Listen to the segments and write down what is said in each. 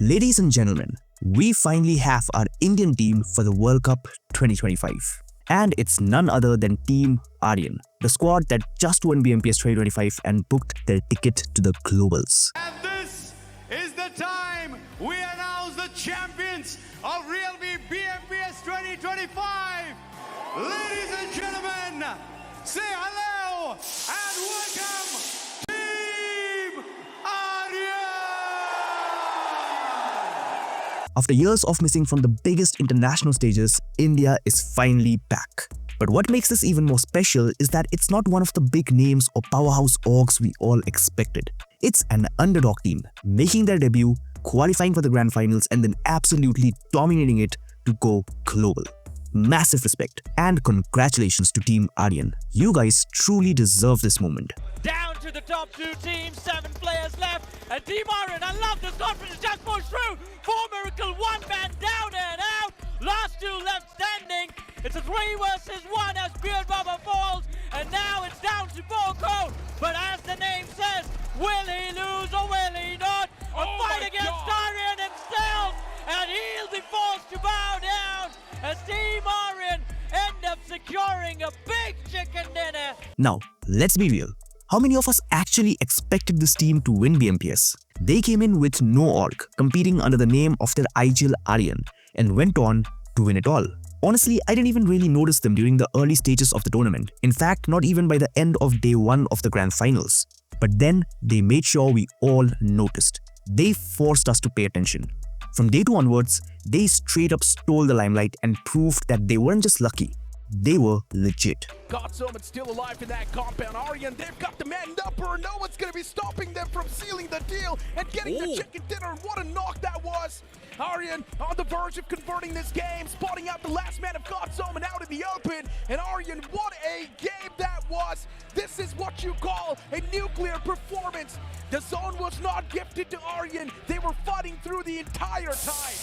Ladies and gentlemen, we finally have our Indian team for the World Cup 2025. And it's none other than Team Aryan, the squad that just won BMPS 2025 and booked their ticket to the Globals. And this is the time we announce the champions of Relive BMPS 2025. Ladies and gentlemen, say hello and welcome Team Aryan! After years of missing from the biggest international stages, India is finally back. But what makes this even more special is that it's not one of the big names or powerhouse orgs we all expected. It's an underdog team, making their debut, qualifying for the grand finals and then absolutely dominating it to go global. Massive respect and congratulations to Team Aryan. You guys truly deserve this moment. Down to the top two teams, 7 players left, and Team Aryan, I love this confidence, just pushed through. 4 Miracle, 1 man down and out, last 2 left standing. It's a 3 versus 1 as Beard Baba falls, and now it's down to Boko. But as the name says, will he lose or will he not? A fight against Aryan himself, and he'll be forced to bow down as Team Aryan end up securing a big chicken dinner. Now, let's be real. How many of us actually expected this team to win BMPS? They came in with no org, competing under the name of their IGL Aryan, and went on to win it all. Honestly, I didn't even really notice them during the early stages of the tournament. In fact, not even by the end of day 1 of the grand finals. But then, they made sure we all noticed. They forced us to pay attention. From day 2 onwards, they straight up stole the limelight and proved that they weren't just lucky. They were legit. Godsoman's still alive in that compound. Aryan, they've got the man upper. No one's going to be stopping them from sealing the deal and getting the chicken dinner. What a knock that was. Aryan on the verge of converting this game, spotting out the last man of Godsoman out in the open. And Aryan, what a game that was. This is what you call a nuclear performance. The zone was not gifted to Aryan. They were fighting through the entire time.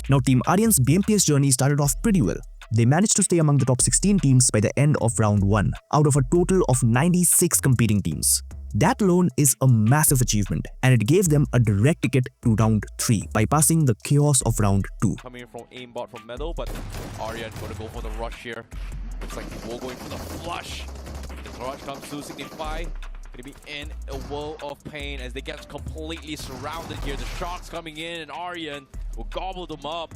Now, Team Aryan's BMPS journey started off pretty well. They managed to stay among the top 16 teams by the end of round 1, out of a total of 96 competing teams. That alone is a massive achievement, and it gave them a direct ticket to round 3, bypassing the chaos of round 2. Coming in from aimbot from middle, but Aryan gonna go for the rush here. Looks like we're going for the flush. The rush comes to signify. Gonna be in a world of pain as they get completely surrounded here. The shots coming in and Aryan will gobble them up.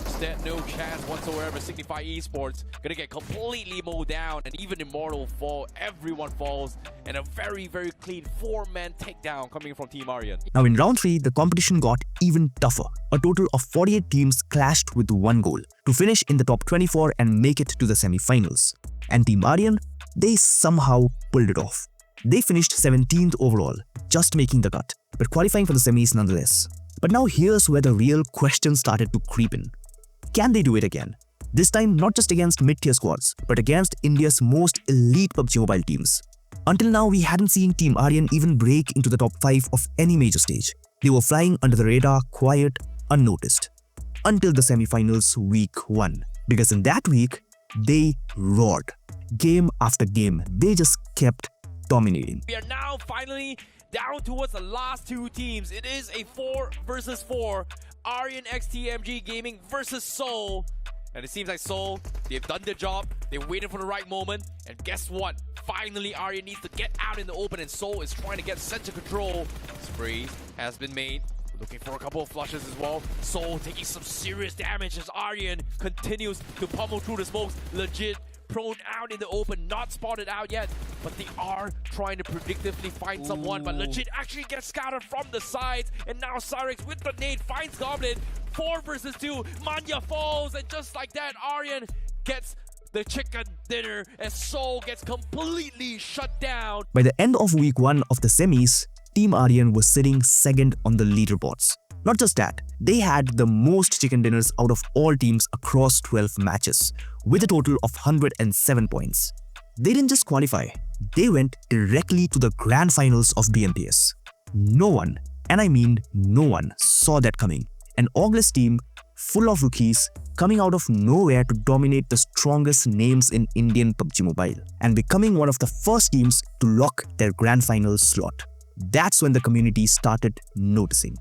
Instead, no chance whatsoever. Signify Esports gonna get completely mowed down, and even Immortal fall. Everyone falls, and a very, very clean 4-man takedown coming from Team Aryan. Now in round 3, the competition got even tougher. A total of 48 teams clashed with 1 goal to finish in the top 24 and make it to the semi-finals. And Team Aryan, they somehow pulled it off. They finished 17th overall, just making the cut, but qualifying for the semis nonetheless. But now here's where the real question started to creep in. Can they do it again? This time not just against mid-tier squads, but against India's most elite PUBG Mobile teams. Until now, we hadn't seen Team Aryan even break into the top 5 of any major stage. They were flying under the radar, quiet, unnoticed. Until the semi-finals week 1. Because in that week, they roared. Game after game, they just kept dominating. We are now finally down towards the last 2 teams. It is a 4 versus 4. Aryan XTMG Gaming versus Seoul. And it seems like Seoul, they've done their job. They're waiting for the right moment. And guess what? Finally, Aryan needs to get out in the open, and Seoul is trying to get center control. Spree has been made. Looking for a couple of flushes as well. Seoul taking some serious damage as Aryan continues to pummel through the smokes. Legit prone out in the open, not spotted out yet, but they are trying to predictively find someone, but Legit actually gets scattered from the sides, and now Cyrex with the nade finds Goblin. 4 versus 2, Manya falls, and just like that, Aryan gets the chicken dinner as Seoul gets completely shut down. By the end of week 1 of the semis, Team Aryan was sitting 2nd on the leaderboards. Not just that, they had the most chicken dinners out of all teams across 12 matches, with a total of 107 points. They didn't just qualify, they went directly to the grand finals of BMPS. No one, and I mean no one, saw that coming. An orgless team full of rookies coming out of nowhere to dominate the strongest names in Indian PUBG Mobile and becoming one of the first teams to lock their grand final slot. That's when the community started noticing.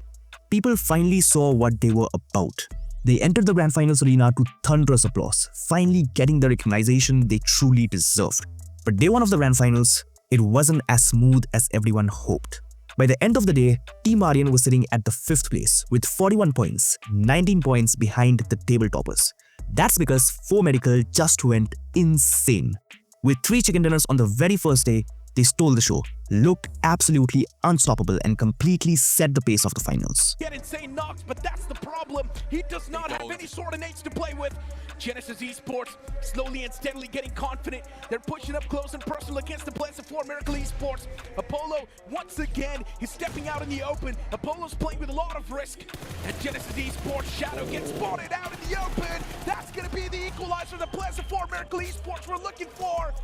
people finally saw what they were about. They entered the Grand Finals arena to thunderous applause, finally getting the recognition they truly deserved. But day one of the Grand Finals, it wasn't as smooth as everyone hoped. By the end of the day, Team Aryan was sitting at the 5th place with 41 points, 19 points behind the table toppers. That's because 4Medical just went insane. With 3 chicken dinners on the very first day, they stole the show, looked absolutely unstoppable and completely set the pace of the finals. Get insane knocks, but that's the problem. He does not have any sort of nades to play with. Genesis Esports slowly and steadily getting confident. They're pushing up close and personal against the players of 4Miracle Esports. Apollo, once again, he's stepping out in the open. Apollo's playing with a lot of risk. And Genesis Esports Shadow gets spotted out in the open. That's going to be the equalizer the players of 4Miracle Esports were looking for.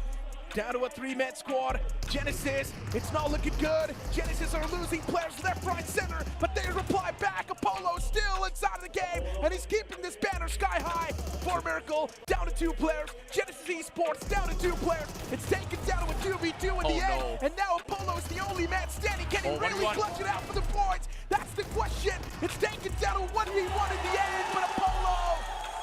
Down to a 3-man squad. Genesis, it's not looking good. Genesis are losing players left, right, center, but they reply back. Apollo still inside of the game, and he's keeping this banner sky high. 4Miracle down to 2 players. Genesis Esports down to 2 players. It's taken down to a 2v2 in the end, and now Apollo is the only man standing. Can he really clutch it out for the points? That's the question. It's taken down to 1v1 in the end, but Apollo,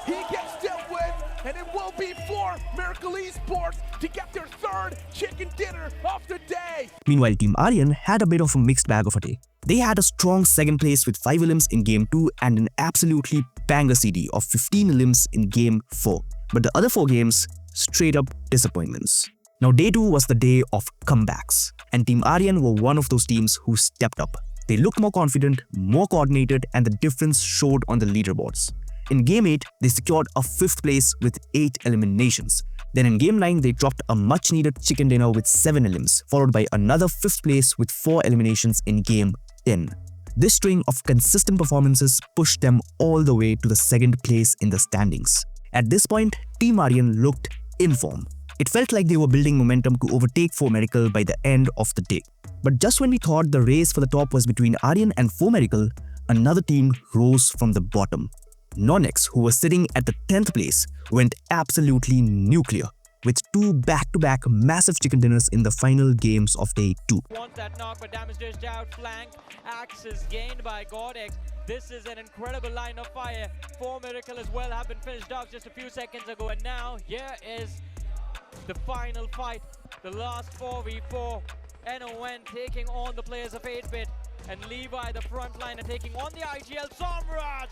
he gets dealt with, and it will be 4Miracle Esports to get their 3rd chicken dinner of the day. Meanwhile, Team Aryan had a bit of a mixed bag of a day. They had a strong 2nd place with 5 elims in Game 2 and an absolutely banger CD of 15 elims in Game 4. But the other 4 games, straight up disappointments. Now day 2 was the day of comebacks, and Team Aryan were one of those teams who stepped up. They looked more confident, more coordinated, and the difference showed on the leaderboards. In Game 8, they secured a 5th place with 8 eliminations. Then in Game 9, they dropped a much needed chicken dinner with 7 elims, followed by another 5th place with 4 eliminations in Game 10. This string of consistent performances pushed them all the way to the 2nd place in the standings. At this point, Team Aryan looked in form. It felt like they were building momentum to overtake 4Medical by the end of the day. But just when we thought the race for the top was between Aryan and 4Medical, another team rose from the bottom. Nonex, who was sitting at the 10th place, went absolutely nuclear with 2 back-to-back massive chicken dinners in the final games of day 2. Wants that knock, but damage dished out. Flank axis gained by Gordex. This is an incredible line of fire. 4Miracle as well have been finished off just a few seconds ago, and now here is the final fight. The last 4v4. NON taking on the players of 8-bit, and Levi, the front line, are taking on the IGL Samraj.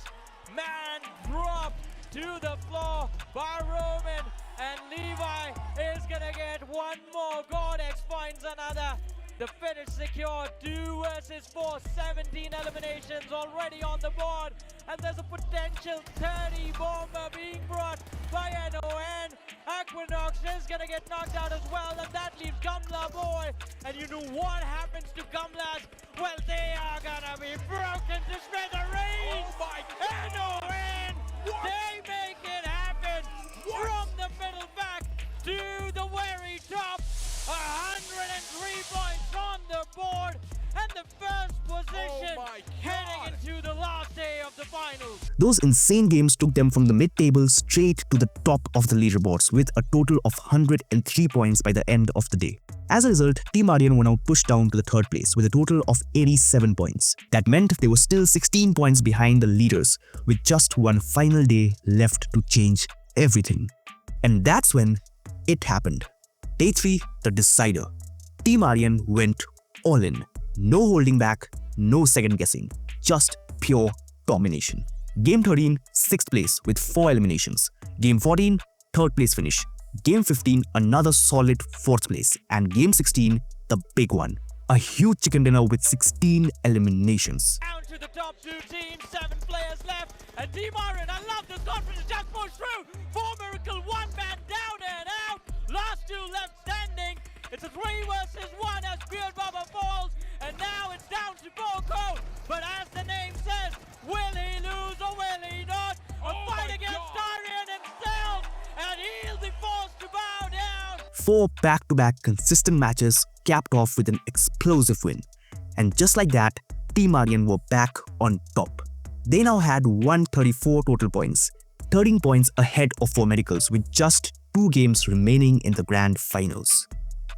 Man dropped to the floor by Roman, and Levi is gonna get one more. Gordex finds another. The finish secured. 2 versus 4, 17 eliminations already on the board, and there's a potential 30 bomber being brought by NON. Aquinox is gonna get knocked out as well, and that leaves Gamla boy. And you know what happens to Gamlas? Well, they are gonna be broken to smithereens. Oh my NON, they make it happen from the middle back to the very top. 103 points on the board, and the first position heading into the last day of the finals. Those insane games took them from the mid-table straight to the top of the leaderboards with a total of 103 points by the end of the day. As a result, Team Aryan were now pushed down to the 3rd place with a total of 87 points. That meant they were still 16 points behind the leaders, with just one final day left to change everything. And that's when it happened. Day 3, the decider. Team Aryan went all in. No holding back, no second guessing, just pure domination. Game 13, 6th place with 4 eliminations. Game 14, 3rd place finish. Game 15, another solid 4th place. And Game 16, the big one. A huge chicken dinner with 16 eliminations. Down to the top 2 teams, 7 players left, and Team Aryan, I love this confidence, just pushed through. 4Miracle, 1 man down and out. Last 2 left standing. It's a 3 versus 1 as Beard Baba falls, and now it's down to Boko. But as the name says, will he lose or will he not? A fight against Aryan himself, and he'll be forced to bow down. 4 back-to-back consistent matches capped off with an explosive win. And just like that, Team Aryan were back on top. They now had 134 total points, 13 points ahead of 4Medicals with just 2 games remaining in the grand finals.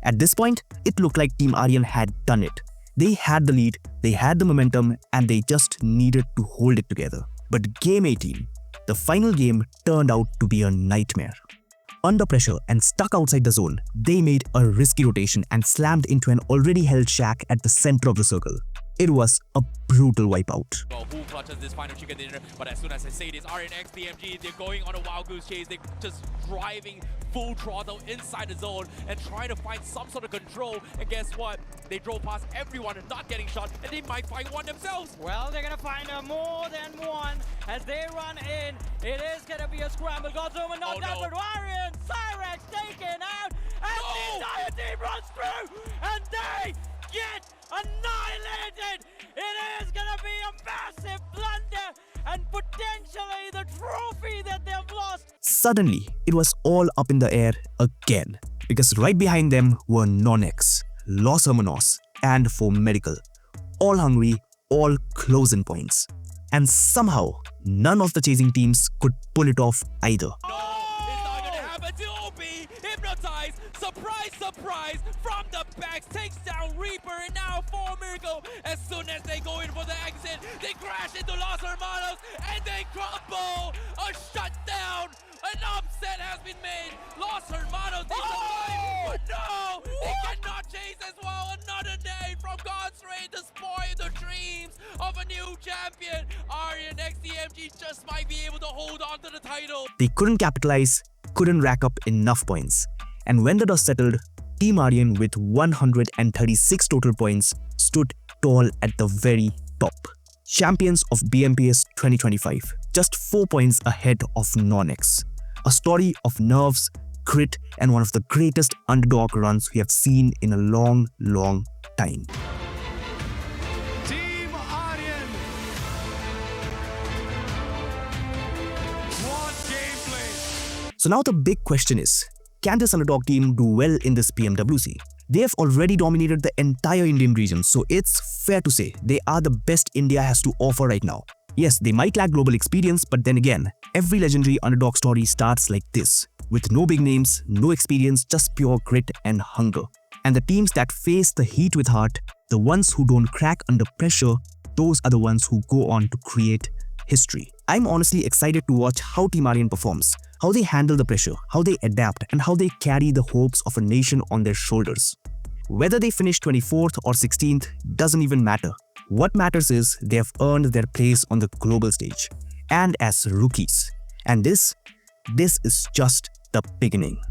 At this point, it looked like Team Aryan had done it. They had the lead, they had the momentum, and they just needed to hold it together. But Game 18, the final game, turned out to be a nightmare. Under pressure and stuck outside the zone, they made a risky rotation and slammed into an already held shack at the center of the circle. It was a brutal wipeout. Well, who clutches this final chicken dinner? But as soon as I say this, Aryan PMG, they're going on a wild goose chase. They're just driving full throttle inside the zone and trying to find some sort of control. And guess what? They drove past everyone and not getting shot, and they might find one themselves. Well, they're gonna find more than one as they run in. It is gonna be a scramble. Godzooman not down, but Aryan, Cyrex taken out, and the entire team runs through, and they get annihilated. It is gonna be a massive blunder and potentially the trophy that they've lost. Suddenly, it was all up in the air again, because right behind them were Non-X, Los Hermanos, and For Medical, all hungry, all close in points. And somehow, none of the chasing teams could pull it off either. No, it's not gonna happen to OP. Hypnotized, surprise, surprise, from the backs, takes down Reaper, and now For Miracle. As soon as they go in for the exit, they crash into Los Hermanos, and they crumble. A shutdown, an upset has been made. Los Hermanos, they survive, but no, they cannot chase as well. Another day from God's rain to spoil the dreams of a new champion. Aryan XTMG just might be able to hold on to the title. They couldn't capitalize, couldn't rack up enough points. And when the dust settled, Team Aryan with 136 total points stood tall at the very top. Champions of BMPS 2025, just 4 points ahead of Non-X. A story of nerves, grit, and one of the greatest underdog runs we have seen in a long, long time. Team Aryan. What gameplay! So now the big question is, can this underdog team do well in this PMWC? They have already dominated the entire Indian region, so it's fair to say they are the best India has to offer right now. Yes, they might lack global experience, but then again, every legendary underdog story starts like this, with no big names, no experience, just pure grit and hunger. And the teams that face the heat with heart, the ones who don't crack under pressure, those are the ones who go on to create history. I'm honestly excited to watch how Team Aryan performs, how they handle the pressure, how they adapt, and how they carry the hopes of a nation on their shoulders. Whether they finish 24th or 16th doesn't even matter. What matters is they have earned their place on the global stage, and as rookies. And this is just the beginning.